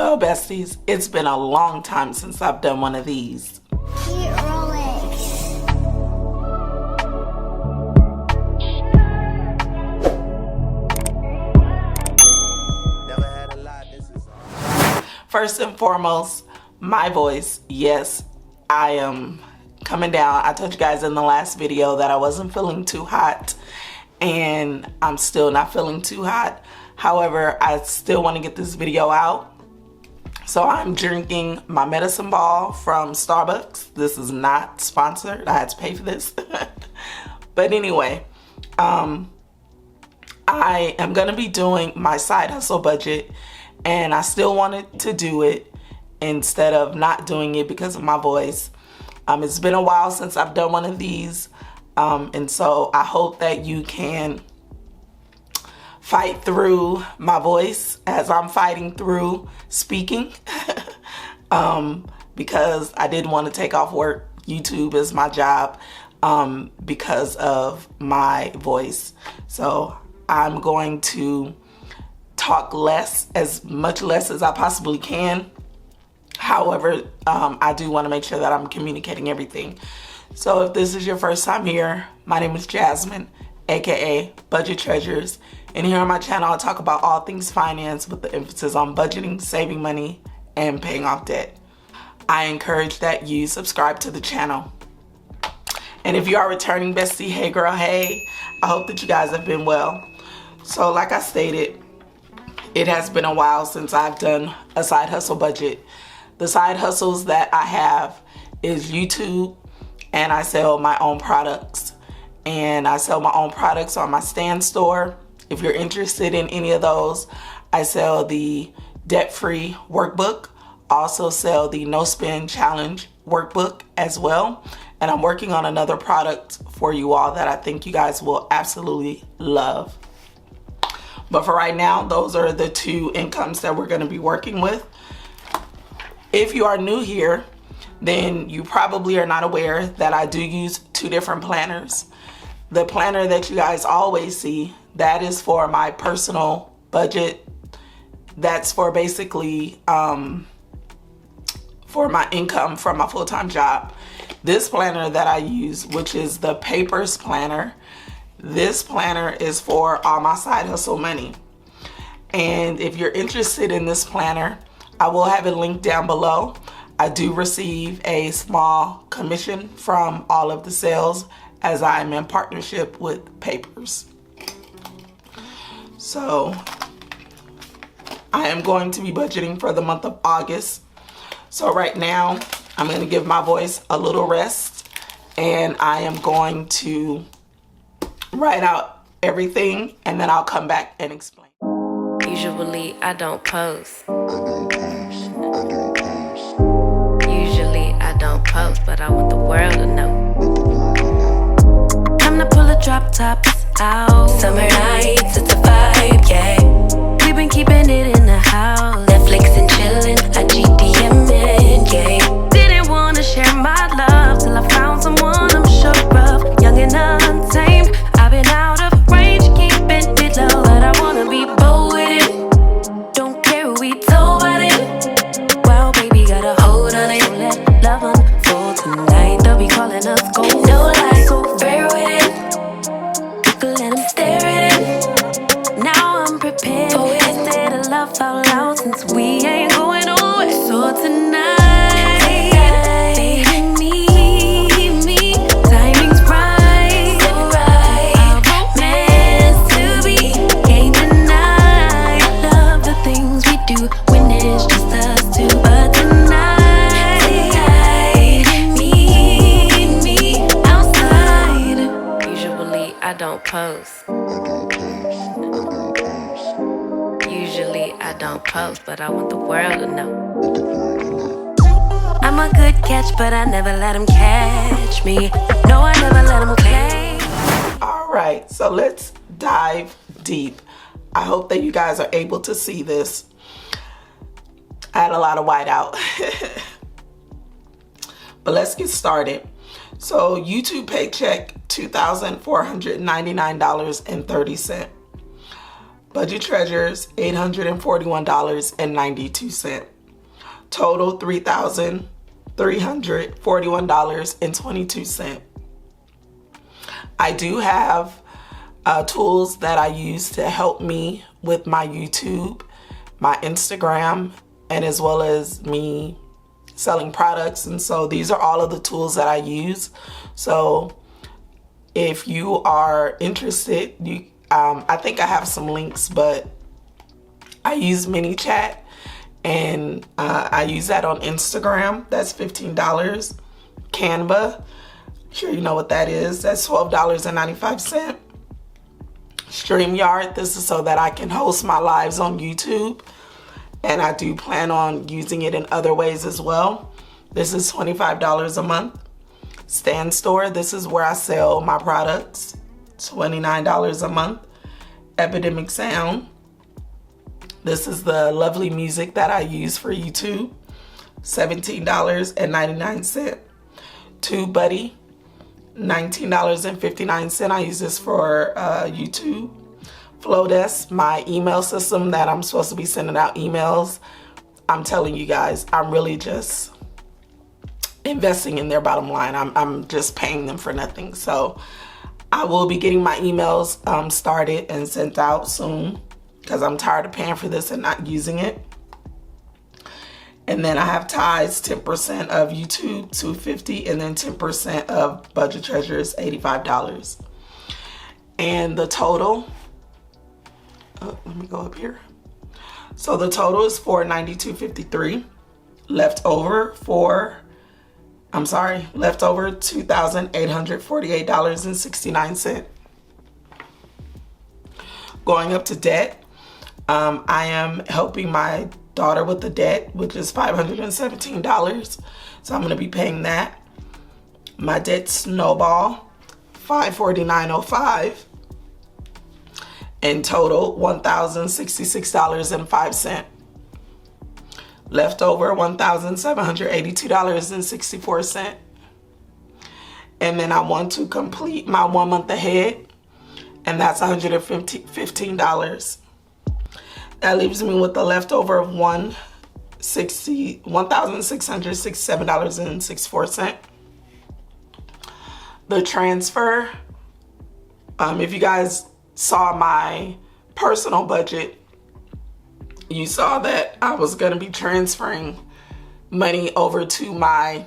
Well, besties, it's been a long time since I've done one of these. First and foremost, my voice. Yes, I am coming down. I told you guys in the last video that I wasn't feeling too hot, and I'm still not feeling too hot. However, I still want to get this video out. So I'm drinking my medicine ball from Starbucks. This is not sponsored. I had to pay for this. But anyway, I am going to be doing my side hustle budget, and I still wanted to do it instead of not doing it because of my voice. It's been a while since I've done one of these, and so I hope that you can fight through my voice as I'm fighting through speaking because I didn't want to take off work. YouTube is my job because of my voice. So I'm going to talk less, as much less as I possibly can. However, I do want to make sure that I'm communicating everything. So if this is your first time here, my name is Jasmine, aka Budget Treasures. And here on my channel, I talk about all things finance with the emphasis on budgeting, saving money, and paying off debt. I encourage that you subscribe to the channel. And if you are returning bestie, hey girl, hey, I hope that you guys have been well. So like I stated, it has been a while since I've done a side hustle budget. The side hustles that I have is YouTube, and I sell my own products. And I sell my own products on my Stand store. If you're interested in any of those, I sell the debt-free workbook. Also sell the no spend challenge workbook as well. And I'm working on another product for you all that I think you guys will absolutely love. But for right now, those are the two incomes that we're going to be working with. If you are new here, then you probably are not aware that I do use two different planners. The planner that you guys always see, that is for my personal budget. That's for basically for my income from my full-time job. This planner that I use, which is the Papers planner, this planner is for all my side hustle money. And if you're interested in this planner, I will have it linked down below. I do receive a small commission from all of the sales as I'm in partnership with Papers. So I am going to be budgeting for the month of August. So right now I'm going to give my voice a little rest, and I am going to write out everything, and then I'll come back and explain. Usually I don't post. Usually I don't post, but I want the world to know. Time to pull the drop tops out. Summer nights, it's a vibe, yeah. We've been keeping it in the house. Netflix and chillin', I GDM'in', yeah. Didn't wanna share my love till I found someone I'm sure of. Young and untamed, I've been out of range, keeping it low. But I wanna be bold with it. Don't care who we told about it. Well, baby, got a hold on it. Let love unfold tonight. They'll be calling us gold. No lies, so fair with it. You can let them stare at it. Now I'm prepared for it. Instead of love out loud, since we ain't going nowhere. So tonight, baby, meet me. Timing's right, so right. Our romance to be can't deny. Love the things we do when it's just us two. But tonight, baby, meet me outside. Usually I don't post. Usually I don't post, but I want the world to know. I'm a good catch, but I never let him catch me. No, I never let him play. All right, so let's dive deep. I hope that you guys are able to see this. I had a lot of whiteout. But let's get started. So YouTube paycheck, $2,499.30. Budget treasures, $841.92. Total, $3,341.22. I do have tools that I use to help me with my YouTube, my Instagram, and as well as me selling products. And so these are all of the tools that I use. So if you are interested, I think I have some links, but I use ManyChat, and I use that on Instagram. That's $15. Canva, sure you know what that is. That's $12.95. StreamYard, this is so that I can host my lives on YouTube, and I do plan on using it in other ways as well. This is $25 a month. Stand Store, this is where I sell my products, $29 a month. Epidemic Sound, this is the lovely music that I use for YouTube, $17.99. TubeBuddy, $19.59. I use this for YouTube. Flowdesk, my email system that I'm supposed to be sending out emails. I'm telling you guys, I'm really just investing in their bottom line. I'm just paying them for nothing. So I will be getting my emails started and sent out soon, because I'm tired of paying for this and not using it. And then I have ties, 10% of YouTube, $250, and then 10% of Budget Treasures, $85. And the total, let me go up here. So the total is $492.53. Leftover $2,848.69. Going up to debt, I am helping my daughter with the debt, which is $517. So I'm going to be paying that. My debt snowball, $549.05. In total, $1,066.05. Leftover, $1,782.64. And then I want to complete my 1 month ahead, and that's $115. That leaves me with a leftover of $1,667.64. The transfer, if you guys saw my personal budget, you saw that I was going to be transferring money over to my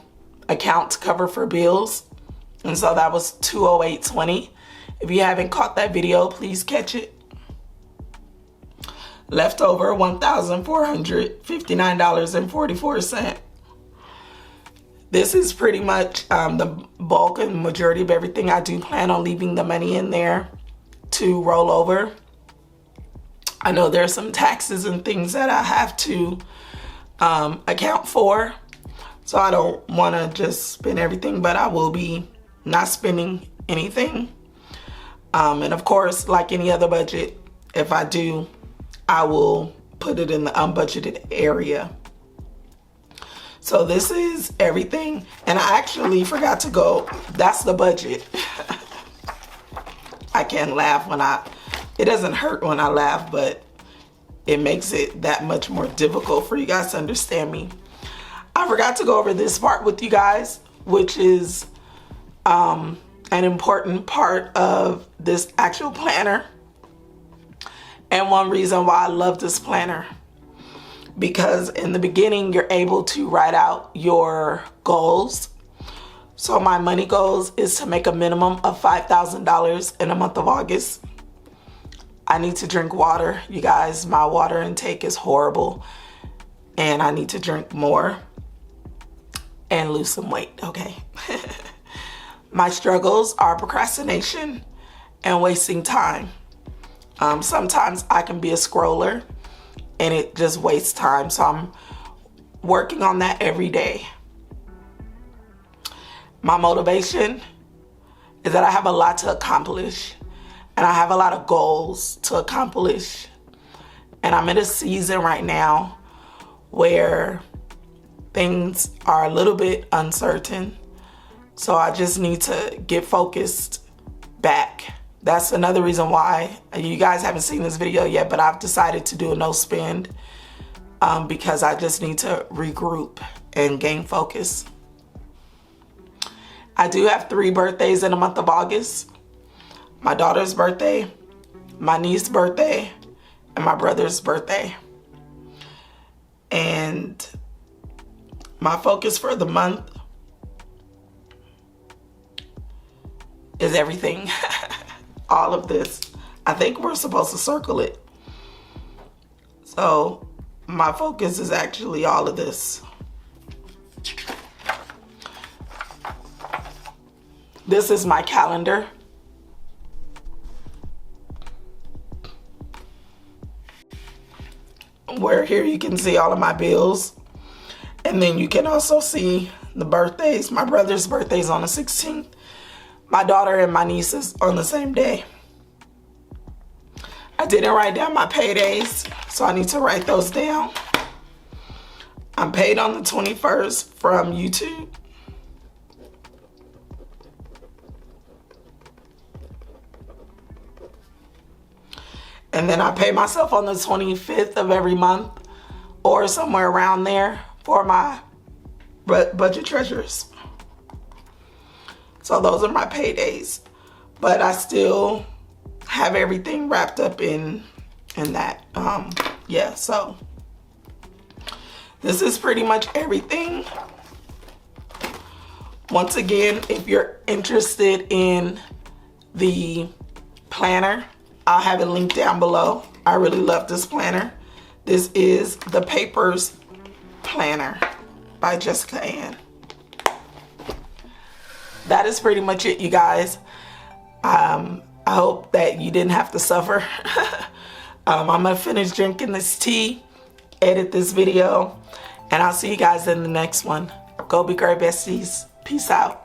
account to cover for bills. And so that was $208.20. If you haven't caught that video, please catch it. Leftover, $1,459.44. This is pretty much the bulk and majority of everything. I do plan on leaving the money in there to roll over. I know there's some taxes and things that I have to account for. So I don't want to just spend everything, but I will be not spending anything. And of course, like any other budget, if I do, I will put it in the unbudgeted area. So this is everything. And I actually forgot to go, that's the budget. I can't laugh it doesn't hurt when I laugh, but it makes it that much more difficult for you guys to understand me. I forgot to go over this part with you guys, which is an important part of this actual planner. And one reason why I love this planner, because in the beginning, you're able to write out your goals. So my money goals is to make a minimum of $5,000 in the month of August. I need to drink water. You guys, my water intake is horrible, and I need to drink more and lose some weight, okay? My struggles are procrastination and wasting time. Sometimes I can be a scroller and it just wastes time. So I'm working on that every day. My motivation is that I have a lot to accomplish, and I have a lot of goals to accomplish. And I'm in a season right now where things are a little bit uncertain. So I just need to get focused back that's another reason why you guys haven't seen this video yet, but I've decided to do a no spend because I just need to regroup and gain focus. I do have 3 birthdays in the month of August. My daughter's birthday, my niece's birthday, and my brother's birthday. And my focus for the month is everything. All of this. I think we're supposed to circle it. So my focus is actually all of this. This is my calendar. Where here you can see all of my bills. And then you can also see the birthdays. My brother's birthday is on the 16th. My daughter and my niece is on the same day. I didn't write down my paydays, so I need to write those down. I'm paid on the 21st from YouTube. And then I pay myself on the 25th of every month or somewhere around there for my budget treasures. So those are my paydays. But I still have everything wrapped up in that. Yeah, so this is pretty much everything. Once again, if you're interested in the planner, I'll have it linked down below. I really love this planner. This is the Papers Planner by Jessica Ann. That is pretty much it, you guys. I hope that you didn't have to suffer. I'm gonna finish drinking this tea, edit this video, and I'll see you guys in the next one. Go be great, besties. Peace out.